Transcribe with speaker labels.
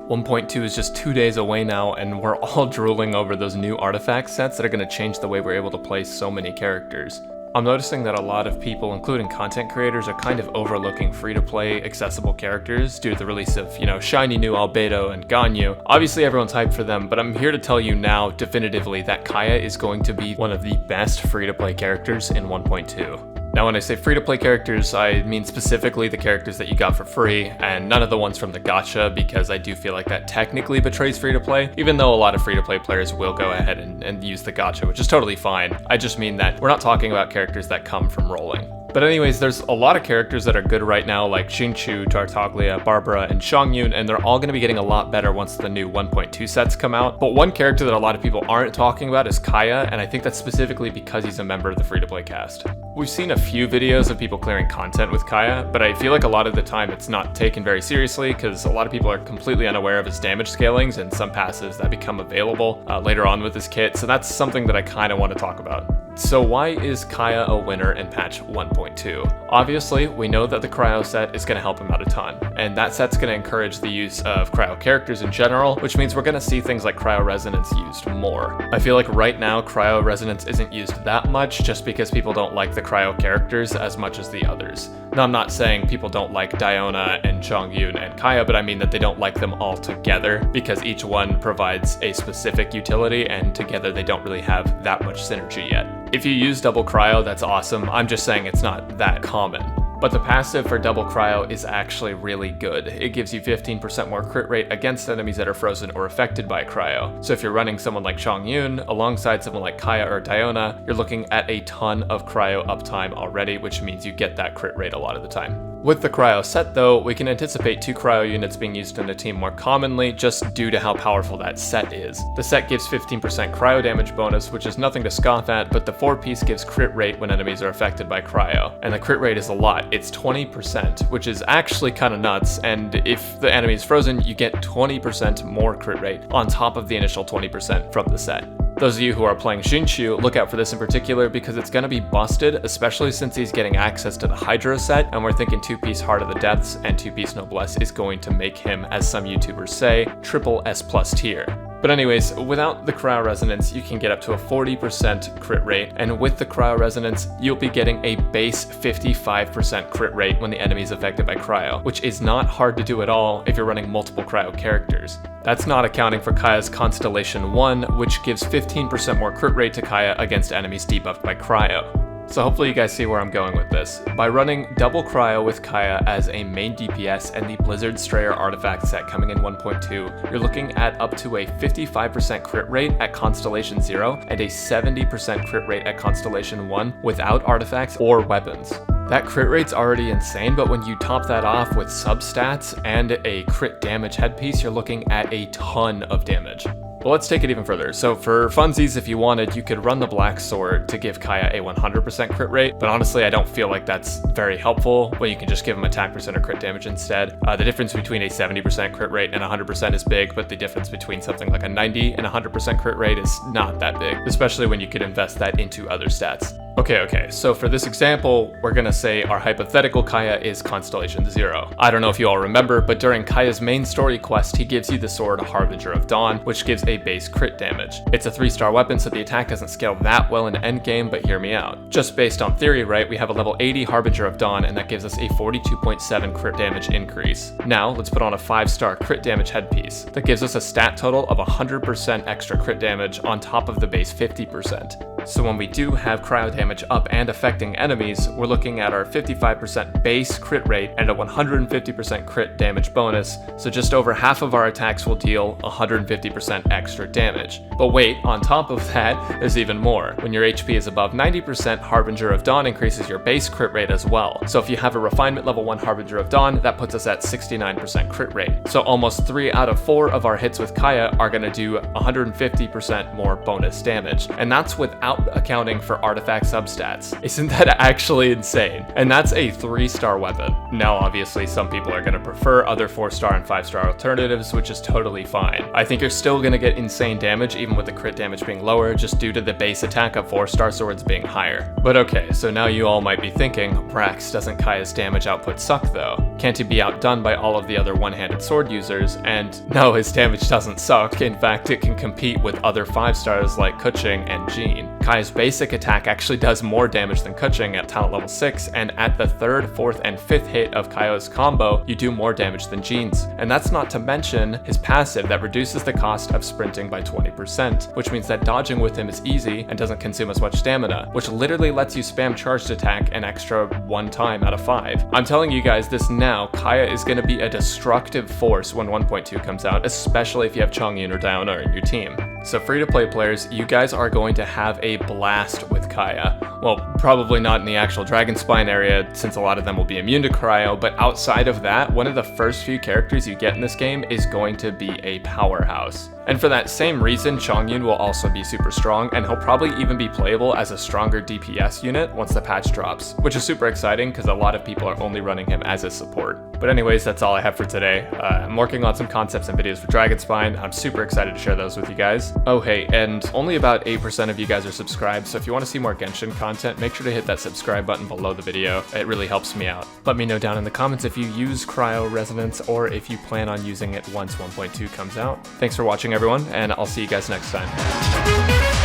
Speaker 1: 1.2 is just 2 days away now, and we're all drooling over those new artifact sets that are going to change the way we're able to play so many characters. I'm noticing that a lot of people, including content creators, are kind of overlooking free-to-play accessible characters due to the release of, shiny new Albedo and Ganyu. Obviously everyone's hyped for them, but I'm here to tell you now definitively that Kaeya is going to be one of the best free-to-play characters in 1.2. Now when I say free-to-play characters, I mean specifically the characters that you got for free, and none of the ones from the gacha, because I do feel like that technically betrays free-to-play, even though a lot of free-to-play players will go ahead and use the gacha, which is totally fine. I just mean that we're not talking about characters that come from rolling. But anyways, there's a lot of characters that are good right now, like Xingqiu, Tartaglia, Barbara, and Xiangyun, and they're all going to be getting a lot better once the new 1.2 sets come out. But one character that a lot of people aren't talking about is Kaeya, and I think that's specifically because he's a member of the free-to-play cast. We've seen a few videos of people clearing content with Kaeya, but I feel like a lot of the time it's not taken very seriously because a lot of people are completely unaware of his damage scalings and some passives that become available later on with his kit, so that's something that I kind of want to talk about. So why is Kaeya a winner in patch 1.2? Obviously, we know that the cryo set is going to help him out a ton, and that set's going to encourage the use of cryo characters in general, which means we're going to see things like cryo resonance used more. I feel like right now cryo resonance isn't used that much just because people don't like the cryo characters as much as the others. Now I'm not saying people don't like Diona and Xiangyun and Kaeya, but I mean that they don't like them all together because each one provides a specific utility and together they don't really have that much synergy yet. If you use double cryo, that's awesome. I'm just saying it's not that common. But the passive for double cryo is actually really good. It gives you 15% more crit rate against enemies that are frozen or affected by cryo. So if you're running someone like Xiangyun alongside someone like Kaeya or Diona, you're looking at a ton of cryo uptime already, which means you get that crit rate a lot of the time. With the cryo set though, we can anticipate 2 cryo units being used in a team more commonly just due to how powerful that set is. The set gives 15% cryo damage bonus, which is nothing to scoff at, but the 4-piece gives crit rate when enemies are affected by cryo. And the crit rate is a lot. It's 20%, which is actually kind of nuts, and if the enemy is frozen, you get 20% more crit rate on top of the initial 20% from the set. Those of you who are playing Xingqiu, look out for this in particular because it's going to be busted, especially since he's getting access to the Hydro set, and we're thinking 2-piece Heart of the Depths and 2-piece Noblesse is going to make him, as some YouTubers say, triple S+ tier. But anyways, without the cryo resonance, you can get up to a 40% crit rate, and with the cryo resonance, you'll be getting a base 55% crit rate when the enemy is affected by cryo, which is not hard to do at all if you're running multiple cryo characters. That's not accounting for Kaeya's Constellation 1, which gives 15% more crit rate to Kaeya against enemies debuffed by cryo. So hopefully you guys see where I'm going with this. By running double cryo with Kaeya as a main DPS and the Blizzard Strayer artifact set coming in 1.2, you're looking at up to a 55% crit rate at Constellation 0 and a 70% crit rate at Constellation 1 without artifacts or weapons. That crit rate's already insane, but when you top that off with substats and a crit damage headpiece, you're looking at a ton of damage. Well, let's take it even further. So for funsies, if you wanted, you could run the Black Sword to give Kaeya a 100% crit rate, but honestly, I don't feel like that's very helpful when you can just give him attack percent or crit damage instead. The difference between a 70% crit rate and 100% is big, but the difference between something like a 90 and 100% crit rate is not that big, especially when you could invest that into other stats. Okay, so for this example, we're gonna say our hypothetical Kaeya is Constellation 0. I don't know if you all remember, but during Kaeya's main story quest, he gives you the sword Harbinger of Dawn, which gives a base crit damage. It's a 3-star weapon, so the attack doesn't scale that well in endgame, but hear me out. Just based on theory, right, we have a level 80 Harbinger of Dawn, and that gives us a 42.7 crit damage increase. Now, let's put on a 5-star crit damage headpiece. That gives us a stat total of 100% extra crit damage on top of the base 50%. So when we do have cryo damage up and affecting enemies, we're looking at our 55% base crit rate and a 150% crit damage bonus, so just over half of our attacks will deal 150% extra damage. But wait, on top of that, there's even more. When your HP is above 90%, Harbinger of Dawn increases your base crit rate as well. So if you have a Refinement level 1 Harbinger of Dawn, that puts us at 69% crit rate. So almost 3 out of 4 of our hits with Kaeya are going to do 150% more bonus damage, and that's without without accounting for artifact substats. Isn't that actually insane? And that's a 3-star weapon. Now, obviously, some people are going to prefer other 4-star and 5-star alternatives, which is totally fine. I think you're still going to get insane damage, even with the crit damage being lower, just due to the base attack of 4-star swords being higher. But okay, so now you all might be thinking, Brax, doesn't Kaeya's damage output suck though? Can't he be outdone by all of the other one-handed sword users? And no, his damage doesn't suck. In fact, it can compete with other 5-stars like Keqing and Jean. Kaeya's basic attack actually does more damage than Keqing at talent level 6, and at the 3rd, 4th, and 5th hit of Kaeya's combo, you do more damage than Jean's. And that's not to mention his passive that reduces the cost of sprinting by 20%, which means that dodging with him is easy and doesn't consume as much stamina, which literally lets you spam charged attack an extra 1 time out of 5. I'm telling you guys this now, Kaeya is going to be a destructive force when 1.2 comes out, especially if you have Chongyun or Diona in your team. So free-to-play players, you guys are going to have a blast with Kaeya. Well, probably not in the actual Dragonspine area, since a lot of them will be immune to cryo, but outside of that, one of the first few characters you get in this game is going to be a powerhouse. And for that same reason, Chongyun will also be super strong, and he'll probably even be playable as a stronger DPS unit once the patch drops, which is super exciting because a lot of people are only running him as a support. But anyways, that's all I have for today. I'm working on some concepts and videos for Dragonspine. I'm super excited to share those with you guys. Oh hey, and only about 8% of you guys are subscribed, so if you want to see more Genshin content, make sure to hit that subscribe button below the video. It really helps me out. Let me know down in the comments if you use Cryo Resonance or if you plan on using it once 1.2 comes out. Thanks for watching everyone, and I'll see you guys next time.